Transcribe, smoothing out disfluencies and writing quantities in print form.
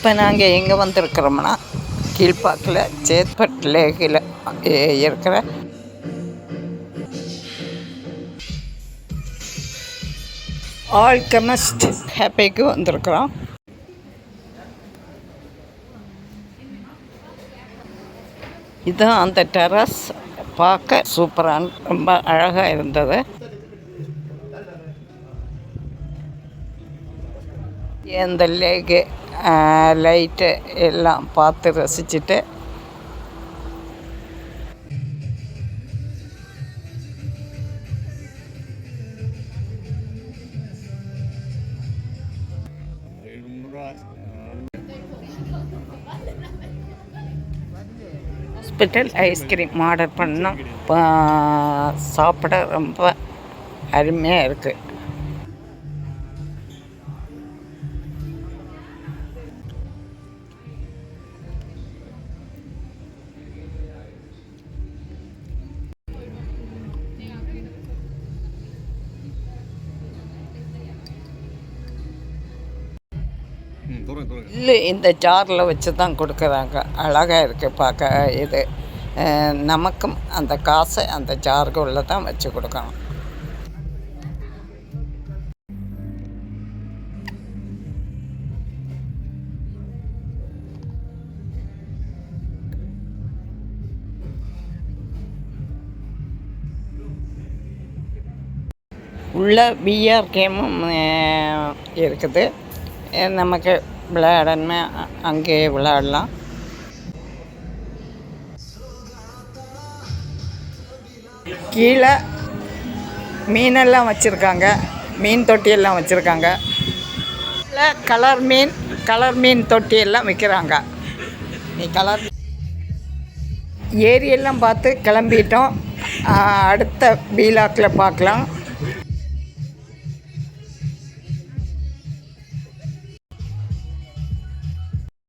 இப்போ நாங்கள் எங்கே வந்திருக்கிறோம்னா கீழ்ப்பாக்கில் சேத்பட் லேகில் இருக்கிற ஆல்கெமிஸ்ட் ஹேப்பிக்கு வந்திருக்கிறோம். இதுதான் அந்த டெரஸ். பார்க்க சூப்பரான ரொம்ப அழகாக இருந்தது. இந்த லேக்கு லைட்டு எல்லாம் பார்த்து ரசிச்சுட்டு ஹாஸ்பிட்டல் ஐஸ்கிரீம் ஆர்டர் பண்ணோம். சாப்பிட ரொம்ப அருமையாக இருக்குது. இல்லை, இந்த ஜாரில் வச்சு தான் கொடுக்குறாங்க. அழகாக இருக்குது பார்க்க. இது நமக்கும் அந்த காசை அந்த ஜாருக்கு உள்ள தான் வச்சு கொடுக்கணும். உள்ள விஆர் கேமும் இருக்குது. நமக்கு விளையாடணுமே அங்கே விளையாடலாம். கீழே மீனெல்லாம் வச்சுருக்காங்க. மீன் தொட்டியெல்லாம் வச்சுருக்காங்க. கலர் மீன் தொட்டியெல்லாம் விற்கிறாங்க. நீ கலர் ஏரியெல்லாம் பார்த்து கிளம்பிட்டோம். அடுத்த வீலாக்கில் பார்க்கலாம்.